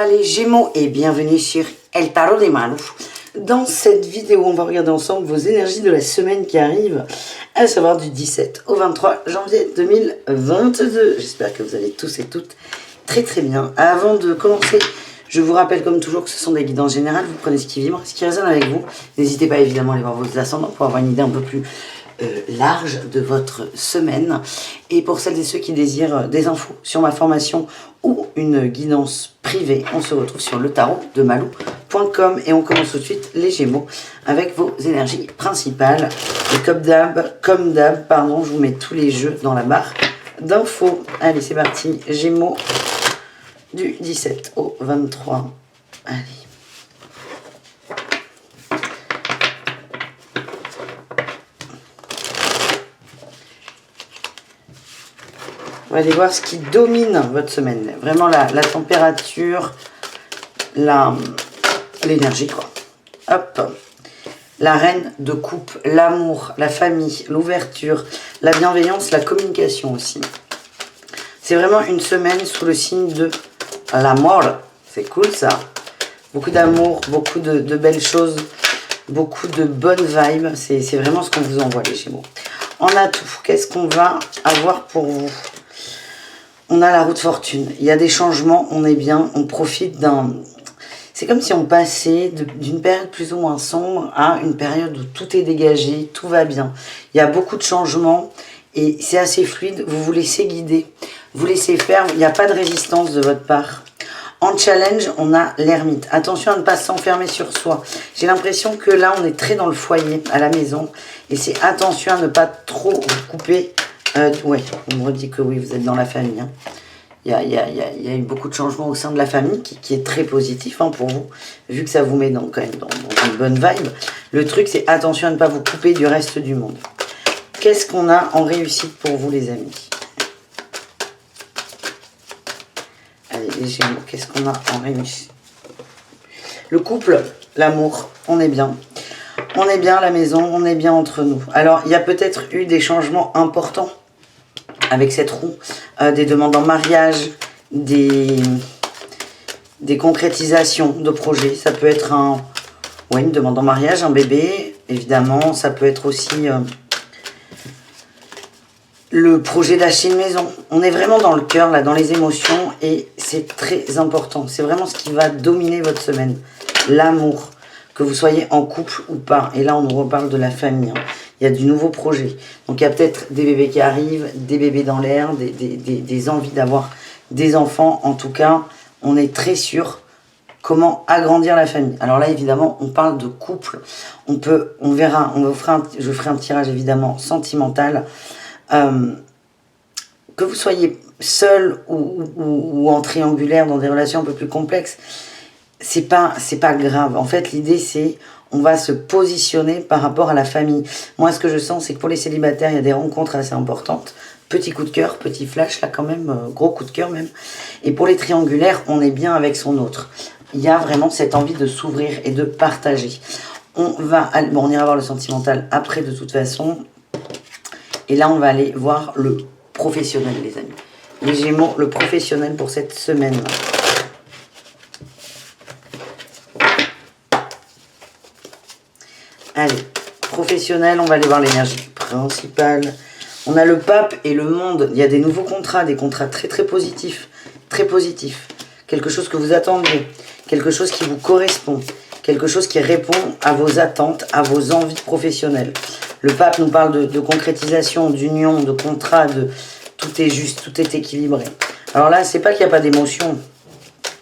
Hola les Gémeaux et bienvenue sur El Tarot de Malou. Dans cette vidéo, on va regarder ensemble vos énergies de la semaine qui arrive, à savoir du 17 au 23 janvier 2022. J'espère que vous allez tous et toutes très bien. Avant de commencer, je vous rappelle comme toujours que ce sont des guidances générales. Vous prenez ce qui vibre, ce qui résonne avec vous. N'hésitez pas évidemment à aller voir vos ascendants pour avoir une idée un peu plus large de votre semaine. Et pour celles et ceux qui désirent des infos sur ma formation ou une guidance privée, on se retrouve sur le tarot de malou.com et on commence tout de suite les Gémeaux avec vos énergies principales. Et comme d'hab, je vous mets tous les jeux dans la barre d'infos. Allez, c'est parti. Gémeaux du 17 au 23. Allez. On va aller voir ce qui domine votre semaine. Vraiment la température, l'énergie, quoi. Hop. La reine de coupe, l'amour, la famille, l'ouverture, la bienveillance, la communication aussi. C'est vraiment une semaine sous le signe de l'amour. C'est cool ça. Beaucoup d'amour, beaucoup de belles choses, beaucoup de bonnes vibes. C'est vraiment ce qu'on vous envoie les Gémeaux. En atout, qu'est-ce qu'on va avoir pour vous ? On a la roue de fortune. Il y a des changements, on est bien, on profite d'un... C'est comme si on passait d'une période plus ou moins sombre à une période où tout est dégagé, tout va bien. Il y a beaucoup de changements et c'est assez fluide. Vous vous laissez guider, vous laissez faire. Il n'y a pas de résistance de votre part. En challenge, on a l'ermite. Attention à ne pas s'enfermer sur soi. J'ai l'impression que là, on est très dans le foyer, à la maison. Et c'est attention à ne pas trop vous couper. Ouais, on me redit que oui, vous êtes dans la famille. Hein. Il y a eu beaucoup de changements au sein de la famille qui est très positif hein, pour vous, vu que ça vous met quand même dans une bonne vibe. Le truc, c'est attention à ne pas vous couper du reste du monde. Qu'est-ce qu'on a en réussite pour vous, les amis? Allez, les Gémeaux, qu'est-ce qu'on a en réussite? Le couple, l'amour, on est bien. On est bien à la maison, on est bien entre nous. Alors, il y a peut-être eu des changements importants avec cette roue, des demandes en mariage, des concrétisations de projets. Ça peut être une demande en mariage, un bébé, évidemment. Ça peut être aussi le projet d'acheter une maison. On est vraiment dans le cœur, là, dans les émotions, et c'est très important. C'est vraiment ce qui va dominer votre semaine. L'amour, que vous soyez en couple ou pas. Et là, on nous reparle de la famille. Hein. Il y a du nouveau projet. Donc, il y a peut-être des bébés qui arrivent, des bébés dans l'air, des envies d'avoir des enfants. En tout cas, on est très sûr comment agrandir la famille. Alors là, évidemment, on parle de couple. On verra, je ferai un tirage, évidemment, sentimental. Que vous soyez seul ou en triangulaire dans des relations un peu plus complexes, c'est pas grave. En fait, l'idée, c'est on va se positionner par rapport à la famille. Moi, ce que je sens, c'est que pour les célibataires, il y a des rencontres assez importantes. Petit coup de cœur, petit flash, là quand même, gros coup de cœur même. Et pour les triangulaires, on est bien avec son autre. Il y a vraiment cette envie de s'ouvrir et de partager. On ira voir le sentimental après de toute façon. Et là, on va aller voir le professionnel, les amis. Les Gémeaux, le professionnel pour cette semaine. Allez, professionnel, on va aller voir l'énergie principale. On a le pape et le monde. Il y a des nouveaux contrats, des contrats très positifs. Très positifs. Quelque chose que vous attendiez. Quelque chose qui vous correspond. Quelque chose qui répond à vos attentes, à vos envies professionnelles. Le pape nous parle de concrétisation, d'union, de contrat, tout est juste, tout est équilibré. Alors là, c'est pas qu'il n'y a pas d'émotion.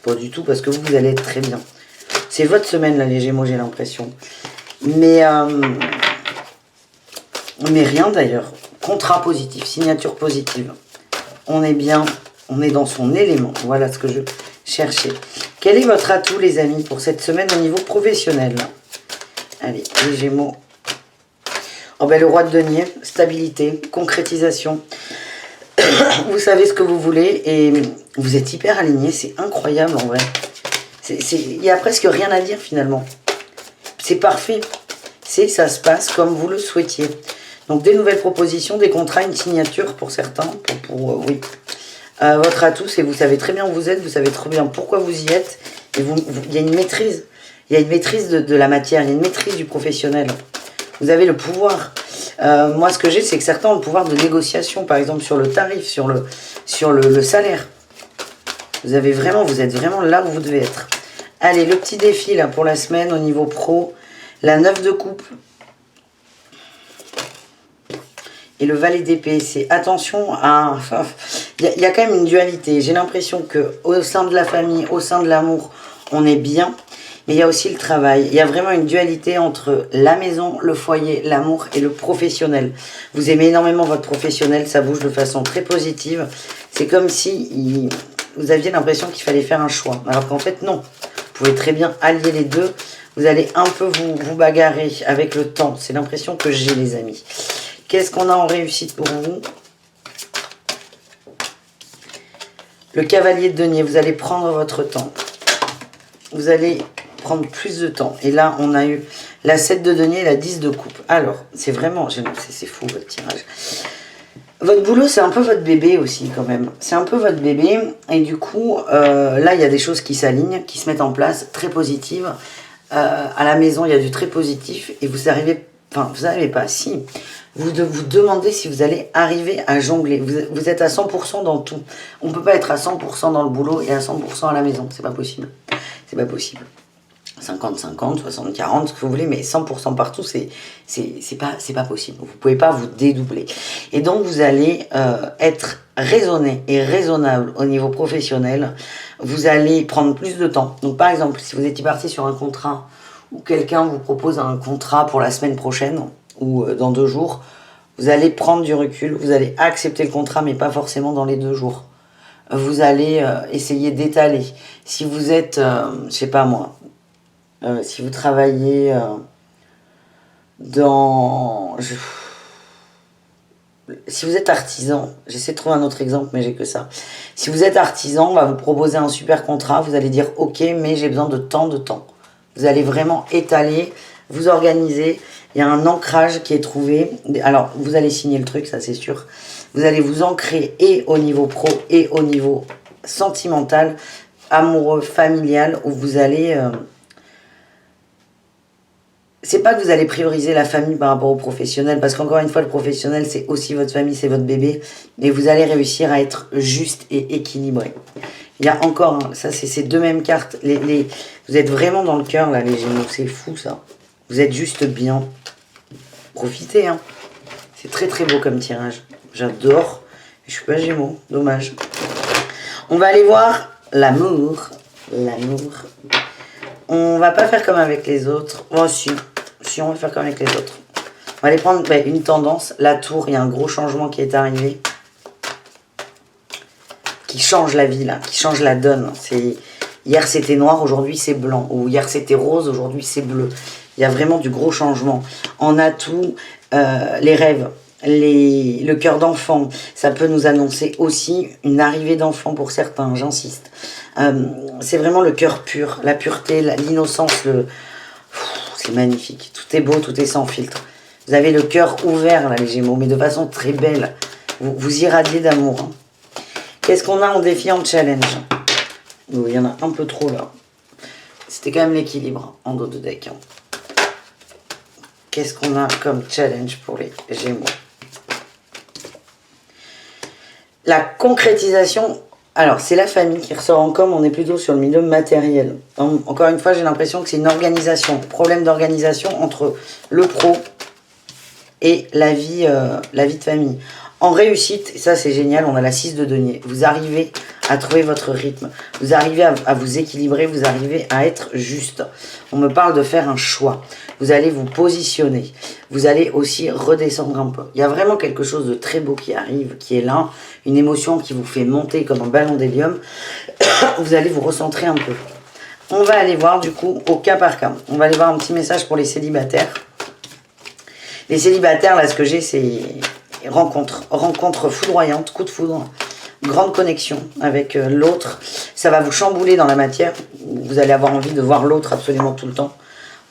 Pas du tout, parce que vous allez être très bien. C'est votre semaine, là, les Gémeaux, j'ai l'impression. Mais rien d'ailleurs. Contrat positif, signature positive. On est bien, on est dans son élément. Voilà ce que je cherchais. Quel est votre atout, les amis, pour cette semaine au niveau professionnel? Allez, les Gémeaux. Oh ben, le roi de denier, stabilité, concrétisation. Vous savez ce que vous voulez et vous êtes hyper alignés. C'est incroyable en vrai. Il n'y a presque rien à dire finalement. C'est parfait. Ça se passe comme vous le souhaitiez. Donc des nouvelles propositions, des contrats, une signature pour certains. Oui. Votre atout, c'est vous savez très bien où vous êtes, vous savez très bien pourquoi vous y êtes. Et il y a une maîtrise. Il y a une maîtrise de la matière, il y a une maîtrise du professionnel. Vous avez le pouvoir. Moi, ce que j'ai, c'est que certains ont le pouvoir de négociation, par exemple sur le tarif, sur le salaire. Vous êtes vraiment là où vous devez être. Allez, le petit défi là pour la semaine au niveau pro. La 9 de coupe. Et le valet d'épée, c'est attention à... Il y a quand même une dualité. J'ai l'impression qu'au sein de la famille, au sein de l'amour, on est bien. Mais il y a aussi le travail. Il y a vraiment une dualité entre la maison, le foyer, l'amour et le professionnel. Vous aimez énormément votre professionnel, ça bouge de façon très positive. C'est comme si vous aviez l'impression qu'il fallait faire un choix. Alors qu'en fait, non. Vous pouvez très bien allier les deux. Vous allez un peu vous bagarrer avec le temps. C'est l'impression que j'ai, les amis. Qu'est-ce qu'on a en réussite pour vous? Le cavalier de denier. Vous allez prendre votre temps. Vous allez prendre plus de temps. Et là, on a eu la 7 de denier et la 10 de coupe. Alors, c'est vraiment... C'est fou, votre tirage. Votre boulot, c'est un peu votre bébé aussi, quand même. C'est un peu votre bébé. Et du coup, là, il y a des choses qui s'alignent, qui se mettent en place, très positives. À la maison, il y a du très positif. Et vous arrivez... Enfin, vous n'arrivez pas. Si... Vous vous demandez si vous allez arriver à jongler. Vous êtes à 100% dans tout. On ne peut pas être à 100% dans le boulot et à 100% à la maison. C'est pas possible. C'est pas possible. 50-50, 60-40, ce que vous voulez, mais 100% partout, c'est pas possible. Vous ne pouvez pas vous dédoubler. Et donc, vous allez être raisonné et raisonnable au niveau professionnel. Vous allez prendre plus de temps. Donc, par exemple, si vous étiez parti sur un contrat ou quelqu'un vous propose un contrat pour la semaine prochaine, ou dans 2 jours, vous allez prendre du recul, vous allez accepter le contrat, mais pas forcément dans les 2 jours. Vous allez essayer d'étaler. Si vous êtes, je sais pas moi, si vous travaillez si vous êtes artisan, j'essaie de trouver un autre exemple, mais j'ai que ça. Si vous êtes artisan, on va vous proposer un super contrat, vous allez dire « Ok, mais j'ai besoin de tant de temps ». Vous allez vraiment étaler, vous organiser. Il y a un ancrage qui est trouvé. Alors, vous allez signer le truc, ça c'est sûr. Vous allez vous ancrer et au niveau pro et au niveau sentimental, amoureux, familial, où vous allez... C'est pas que vous allez prioriser la famille par rapport au professionnel, parce qu'encore une fois, le professionnel, c'est aussi votre famille, c'est votre bébé. Et vous allez réussir à être juste et équilibré. Il y a encore, ça c'est ces 2 mêmes cartes. Vous êtes vraiment dans le cœur, là, les Gémeaux. C'est fou, ça. Vous êtes juste bien. Profitez, hein. C'est très très beau comme tirage. J'adore. Je suis pas Gémeaux, dommage. On va aller voir l'amour. L'amour. On va pas faire comme avec les autres. Oh si, on va faire comme avec les autres. On va aller prendre une tendance. La tour, il y a un gros changement qui est arrivé. Qui change la vie là, qui change la donne. Hier c'était noir, aujourd'hui c'est blanc. Ou hier c'était rose, aujourd'hui c'est bleu. Il y a vraiment du gros changement. En atout, les rêves, le cœur d'enfant, ça peut nous annoncer aussi une arrivée d'enfant pour certains, j'insiste. C'est vraiment le cœur pur, la pureté, l'innocence, c'est magnifique. Tout est beau, tout est sans filtre. Vous avez le cœur ouvert là les Gémeaux, mais de façon très belle. Vous irradiez d'amour. Hein. Qu'est-ce qu'on a en défi, en challenge? Oh, il y en a un peu trop là. C'était quand même l'équilibre en dos de deck. Hein. Qu'est-ce qu'on a comme challenge pour les Gémeaux? La concrétisation. Alors, c'est la famille qui ressort en com. On est plutôt sur le milieu matériel. Encore une fois, j'ai l'impression que c'est une organisation. Problème d'organisation entre le pro et la vie de famille. En réussite, et ça c'est génial, on a la 6 de denier. Vous arrivez à trouver votre rythme. Vous arrivez à vous équilibrer, vous arrivez à être juste. On me parle de faire un choix. Vous allez vous positionner. Vous allez aussi redescendre un peu. Il y a vraiment quelque chose de très beau qui arrive, qui est là. Une émotion qui vous fait monter comme un ballon d'hélium. Vous allez vous recentrer un peu. On va aller voir du coup au cas par cas. On va aller voir un petit message pour les célibataires. Les célibataires, là ce que j'ai c'est... Rencontre foudroyante, coup de foudre, grande connexion avec l'autre. Ça va vous chambouler dans la matière. Vous allez avoir envie de voir l'autre absolument tout le temps.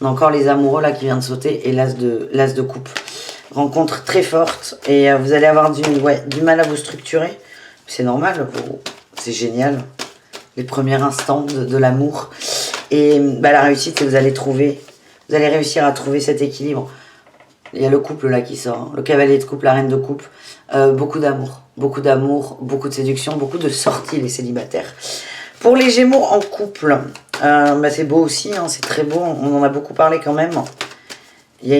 On a encore les amoureux là qui viennent de sauter et l'as de coupe. Rencontre très forte et vous allez avoir du mal à vous structurer c'est normal, c'est génial. Les premiers instants de l'amour. Et bah, la réussite, c'est que vous allez réussir à trouver cet équilibre. Il y a le couple là qui sort, hein. Le cavalier de coupe, la reine de coupe. Beaucoup d'amour, beaucoup de séduction, beaucoup de sorties, les célibataires. Pour les Gémeaux en couple, bah, c'est beau aussi, hein, c'est très beau, on en a beaucoup parlé quand même. Il y a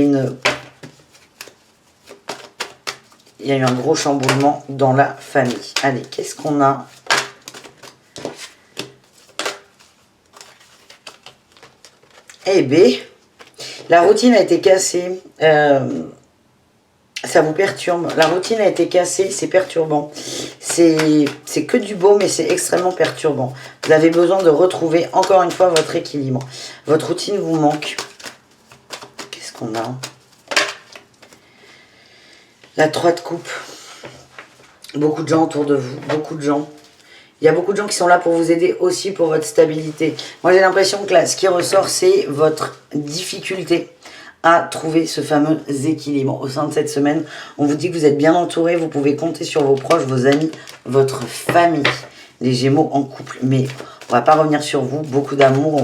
eu un gros chamboulement dans la famille. Allez, qu'est-ce qu'on a? Eh bien, la routine a été cassée. Ça vous perturbe. La routine a été cassée, c'est perturbant. C'est que du beau, mais c'est extrêmement perturbant. Vous avez besoin de retrouver encore une fois votre équilibre. Votre routine vous manque. Qu'est-ce qu'on a? La 3 de coupe. Beaucoup de gens autour de vous. Beaucoup de gens. Il y a beaucoup de gens qui sont là pour vous aider aussi pour votre stabilité. Moi, j'ai l'impression que là, ce qui ressort, c'est votre difficulté à trouver ce fameux équilibre. Au sein de cette semaine, on vous dit que vous êtes bien entouré, vous pouvez compter sur vos proches, vos amis, votre famille. Les Gémeaux en couple. Mais on va pas revenir sur vous. Beaucoup d'amour,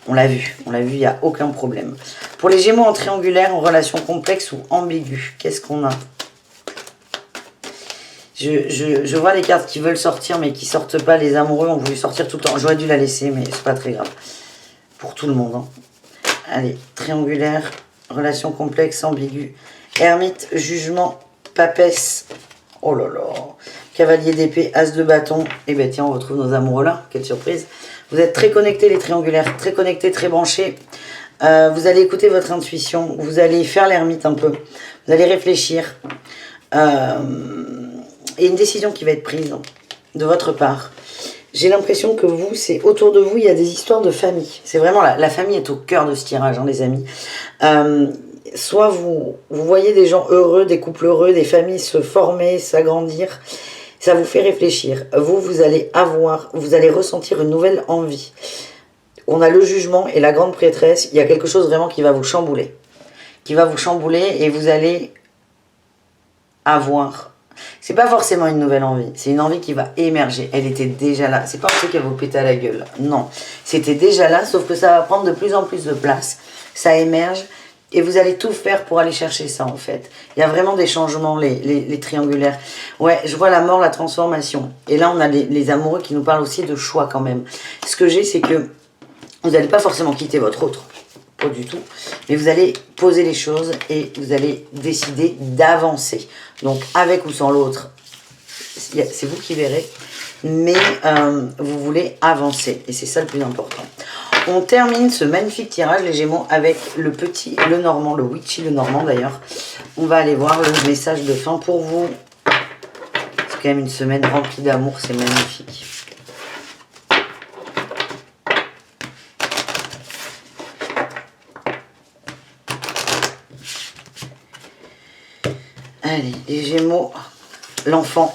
on l'a vu. On l'a vu, il n'y a aucun problème. Pour les Gémeaux en triangulaire, en relation complexe ou ambiguë, qu'est-ce qu'on a? Je vois les cartes qui veulent sortir mais qui sortent pas. Les amoureux ont voulu sortir tout le temps. J'aurais dû la laisser mais c'est pas très grave. Pour tout le monde. Hein. Allez, triangulaire, relation complexe, ambiguë. Ermite, jugement, papesse. Oh là là. Cavalier d'épée, as de bâton. Et ben tiens, on retrouve nos amoureux là. Quelle surprise. Vous êtes très connectés les triangulaires. Très connectés, très branchés. Vous allez écouter votre intuition. Vous allez faire l'ermite un peu. Vous allez réfléchir. Et une décision qui va être prise de votre part. J'ai l'impression que vous, c'est autour de vous, il y a des histoires de famille. C'est vraiment la famille est au cœur de ce tirage, hein, les amis. Soit vous voyez des gens heureux, des couples heureux, des familles se former, s'agrandir. Ça vous fait réfléchir. Vous allez ressentir une nouvelle envie. On a le jugement et la grande prêtresse. Il y a quelque chose vraiment qui va vous chambouler. Qui va vous chambouler et vous allez avoir... C'est pas forcément une nouvelle envie, c'est une envie qui va émerger. Elle était déjà là. C'est pas un truc qu'elle vous pète à la gueule. Non, c'était déjà là, sauf que ça va prendre de plus en plus de place. Ça émerge et vous allez tout faire pour aller chercher ça en fait. Il y a vraiment des changements, les triangulaires. Ouais, je vois la mort, la transformation. Et là, on a les amoureux qui nous parlent aussi de choix quand même. Ce que j'ai, c'est que vous n'allez pas forcément quitter votre autre. Pas du tout. Mais vous allez poser les choses et vous allez décider d'avancer. Donc, avec ou sans l'autre, c'est vous qui verrez. Mais vous voulez avancer. Et c'est ça le plus important. On termine ce magnifique tirage, les Gémeaux, avec le petit, le Normand, le Witchy, le Normand d'ailleurs. On va aller voir le message de fin pour vous. C'est quand même une semaine remplie d'amour, c'est magnifique. Allez, les Gémeaux, l'enfant,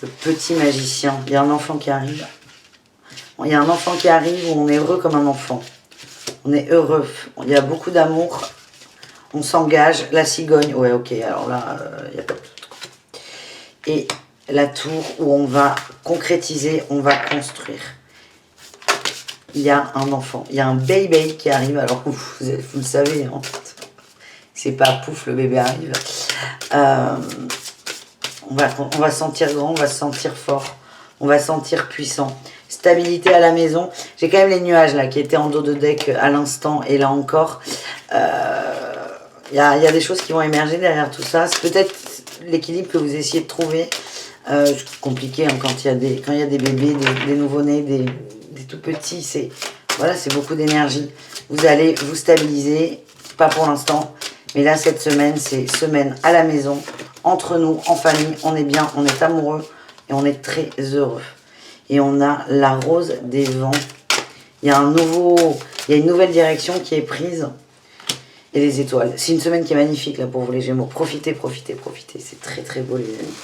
le petit magicien. Il y a un enfant qui arrive. Il y a un enfant qui arrive où on est heureux comme un enfant. On est heureux. Il y a beaucoup d'amour. On s'engage. La cigogne. Ouais, ok. Alors là, il n'y a pas de doute. Et la tour où on va concrétiser, on va construire. Il y a un enfant. Il y a un baby qui arrive. Alors, vous le savez, hein. C'est pas pouf, le bébé arrive. On va sentir grand, on va se sentir fort. On va sentir puissant. Stabilité à la maison. J'ai quand même les nuages là qui étaient en dos de deck à l'instant. Et là encore, il y a des choses qui vont émerger derrière tout ça. C'est peut-être l'équilibre que vous essayez de trouver. C'est compliqué hein, quand il y a des bébés, des nouveau-nés, des tout petits. C'est beaucoup d'énergie. Vous allez vous stabiliser. Pas pour l'instant. Mais là, cette semaine, c'est semaine à la maison, entre nous, en famille, on est bien, on est amoureux et on est très heureux. Et on a la rose des vents. Il y a une nouvelle direction qui est prise. Et les étoiles. C'est une semaine qui est magnifique là pour vous les Gémeaux. Profitez, profitez, profitez. C'est très très beau les amis.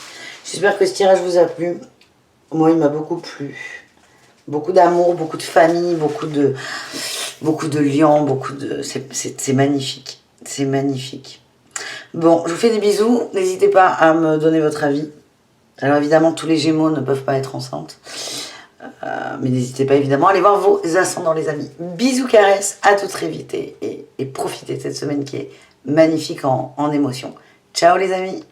J'espère que ce tirage vous a plu. Moi, il m'a beaucoup plu. Beaucoup d'amour, beaucoup de famille, beaucoup de liens, c'est magnifique. C'est magnifique. Bon, je vous fais des bisous. N'hésitez pas à me donner votre avis. Alors évidemment, tous les Gémeaux ne peuvent pas être enceintes. Mais n'hésitez pas évidemment à aller voir vos ascendants, les amis. Bisous, caresses, à tout très vite et profitez de cette semaine qui est magnifique en émotion. Ciao les amis!